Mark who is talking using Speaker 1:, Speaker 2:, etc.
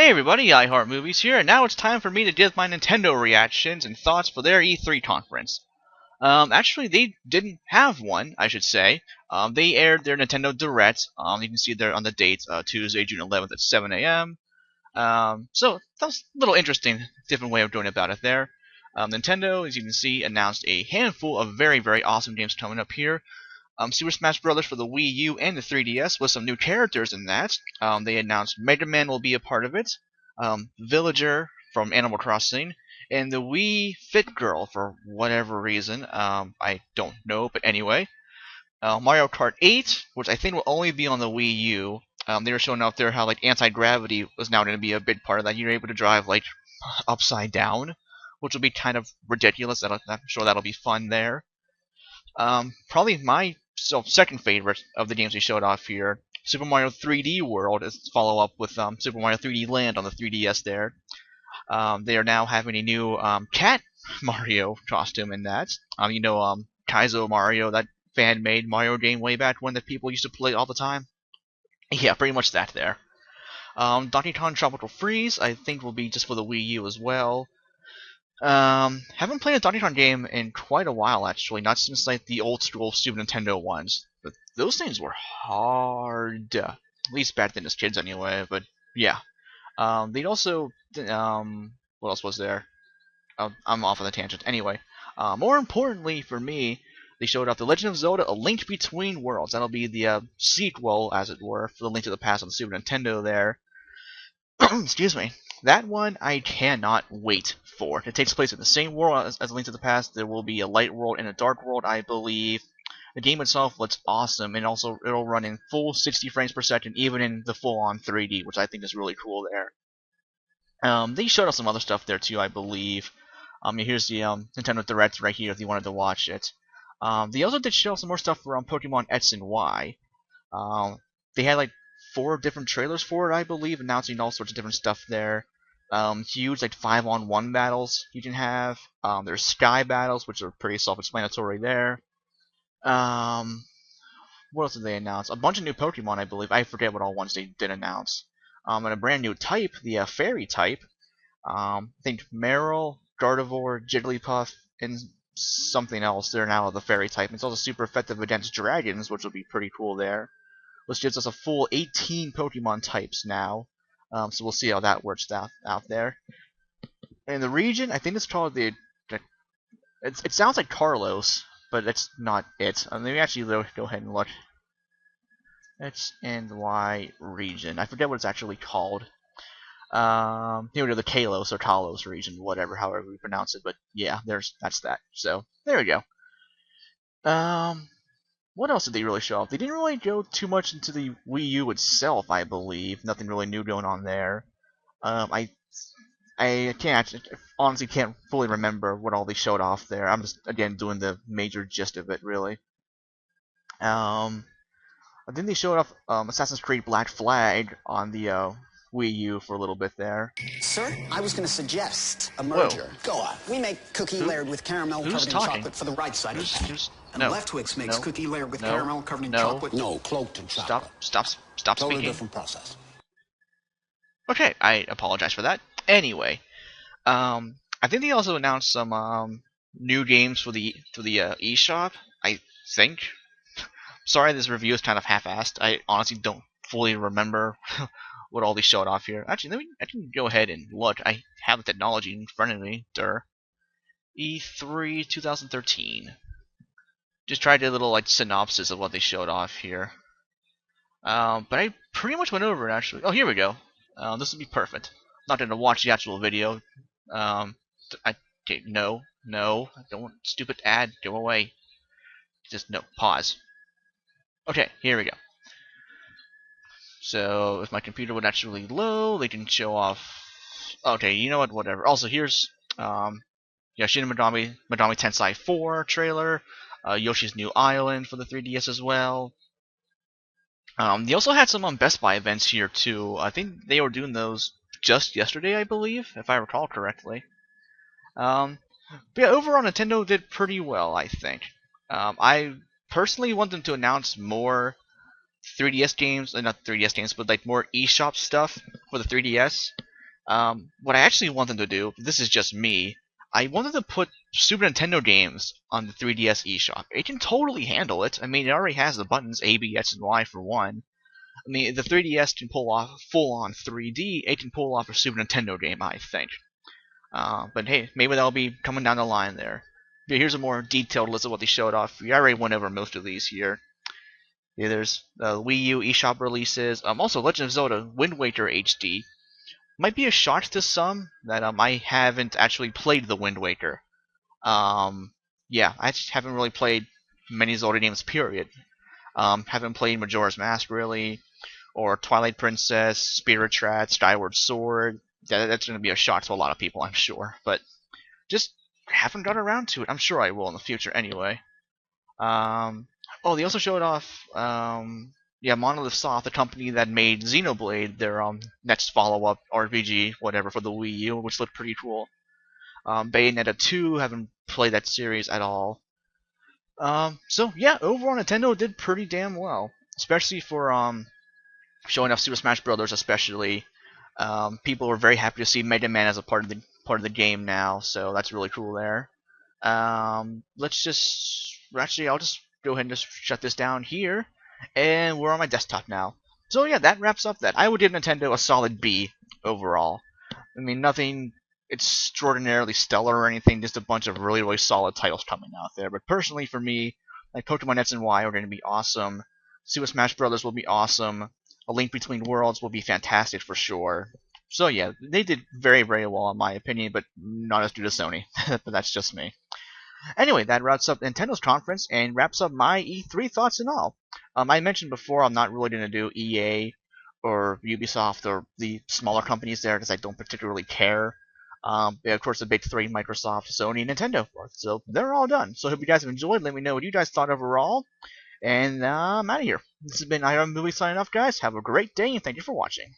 Speaker 1: Hey everybody, iheartmovees here, and now it's time for me to give my Nintendo reactions and thoughts for their E3 conference. Actually, they didn't have one, I should say. They aired their Nintendo Direct. You can see there on the date, Tuesday, June 11th at 7 a.m. So that was a little interesting, different way of doing about it there. Nintendo, as you can see, announced a handful of very, very awesome games coming up here. Super Smash Bros. For the Wii U and the 3DS with some new characters in that. They announced Mega Man will be a part of it, Villager from Animal Crossing, and the Wii Fit Girl for whatever reason. I don't know, but anyway. Mario Kart 8, which I think will only be on the Wii U. They were showing out there how like anti-gravity was now going to be a big part of that. You're able to drive like upside down, which will be kind of ridiculous. I'm sure that'll be fun there. Probably my second favorite of the games they showed off here, Super Mario 3D World, is follow up with Super Mario 3D Land on the 3DS there. They are now having a new cat Mario costume in that. Kaizo Mario, that fan-made Mario game way back when that people used to play all the time. Yeah, pretty much that there. Donkey Kong Tropical Freeze, I think will be just for the Wii U as well. Haven't played a Donkey Kong game in quite a while, actually. Not since like the old school Super Nintendo ones. But those things were hard. At least back then as kids, anyway. But yeah. They'd also. What else was there? I'm off on a tangent. Anyway, more importantly for me, they showed off The Legend of Zelda: A Link Between Worlds. That'll be the sequel, as it were, for The Link to the Past on the Super Nintendo there. Excuse me. That one I cannot wait for. It takes place in the same world as Link to the Past. There will be a light world and a dark world, I believe. The game itself looks awesome, and also it'll run in full 60 frames per second, even in the full-on 3D, which I think is really cool there. They showed us some other stuff there too, I believe. Here's the Nintendo Direct right here if you wanted to watch it. They also did show some more stuff around Pokemon X and Y. They had like 4 different trailers for it, I believe, announcing all sorts of different stuff there. Huge like 5-on-1 battles you can have. There's sky battles, which are pretty self-explanatory there. What else did they announce? A bunch of new Pokemon, I believe. I forget what all ones they did announce. And a brand new type, the Fairy type. I think Meryl, Gardevoir, Jigglypuff, and something else. They're now the Fairy type. It's also super effective against dragons, which will be pretty cool there. Which gives us a full 18 Pokemon types now. So we'll see how that works out there. And the region, I think it's called it sounds like Carlos, but it's not it. Let me actually go ahead and look. X and Y region. I forget what it's actually called. Here we go, the Kalos or Kalos region, whatever, however we pronounce it. But yeah, that's that. So there we go. What else did they really show off? They didn't really go too much into the Wii U itself, I believe. Nothing really new going on there. I honestly can't fully remember what all they showed off there. I'm just again doing the major gist of it, really. I think they showed off Assassin's Creed Black Flag on the Wii U for a little bit there.
Speaker 2: Sir, I was going to suggest a merger.
Speaker 1: Whoa.
Speaker 2: Go on. We make cookie layered with caramel covered in chocolate for the right side of the pan. And
Speaker 1: no.
Speaker 2: Left Twix makes
Speaker 1: no.
Speaker 2: cookie layered with
Speaker 1: no.
Speaker 2: caramel covered in
Speaker 1: no.
Speaker 2: chocolate. No, cloaked in chocolate.
Speaker 1: Stop
Speaker 2: totally
Speaker 1: speaking.
Speaker 2: Different process.
Speaker 1: Okay, I apologize for that. Anyway, I think they also announced some new games for the eShop. I think. Sorry, this review is kind of half-assed. I honestly don't fully remember what all they showed off here. Actually, I can go ahead and look. I have the technology in front of me. E3 2013. Just tried a little like synopsis of what they showed off here. But I pretty much went over it actually. Oh, here we go. This would be perfect. Not gonna watch the actual video. Okay, no, I don't want stupid ad. Go away. Just no. Pause. Okay, here we go. So if my computer would actually load, they can show off. Okay, you know what? Whatever. Also, here's Shin Megami Tensei 4 trailer. Yoshi's New Island for the 3DS as well. They also had some Best Buy events here too. I think they were doing those just yesterday, I believe, if I recall correctly. But yeah, overall Nintendo did pretty well, I think. I personally want them to announce more 3DS games, not 3DS games, but like more eShop stuff for the 3DS. What I actually want them to do, this is just me, I wanted to put Super Nintendo games on the 3DS eShop. It can totally handle it. I mean, it already has the buttons A, B, X, and Y for one. I mean, the 3DS can pull off full-on 3D. It can pull off a Super Nintendo game, I think. But hey, maybe that'll be coming down the line there. Here's a more detailed list of what they showed off. We already went over most of these here. Yeah, there's Wii U eShop releases. Also, Legend of Zelda Wind Waker HD. Might be a shock to some that I haven't actually played the Wind Waker. Yeah, I just haven't really played many Zelda games, period. Haven't played Majora's Mask, really, or Twilight Princess, Spirit Tracks, Skyward Sword. That's going to be a shock to a lot of people, I'm sure. But just haven't got around to it. I'm sure I will in the future anyway. Oh, they also showed off, yeah, Monolith Soft, the company that made Xenoblade, their next follow-up RPG, whatever, for the Wii U, which looked pretty cool. Bayonetta 2, haven't played that series at all. So yeah, overall Nintendo did pretty damn well, especially for showing off Super Smash Bros. Especially. People were very happy to see Mega Man as a part of the game now, so that's really cool there. Let's just actually I'll just go ahead and just shut this down here, and we're on my desktop now. So yeah, that wraps up that. I would give Nintendo a solid B overall. I mean, nothing extraordinarily stellar or anything, just a bunch of really, really solid titles coming out there. But personally, for me, like Pokemon X and Y are going to be awesome. Super Smash Bros. Will be awesome. A Link Between Worlds will be fantastic for sure. So yeah, they did very, very well in my opinion, but not as good as Sony. But that's just me. Anyway, that wraps up Nintendo's conference and wraps up my E3 thoughts and all. I mentioned before I'm not really going to do EA or Ubisoft or the smaller companies there because I don't particularly care. Yeah, of course, the big three, Microsoft, Sony, and Nintendo. So they're all done. So I hope you guys have enjoyed. Let me know what you guys thought overall. And I'm out of here. This has been iHeartMovees signing off, guys. Have a great day, and thank you for watching.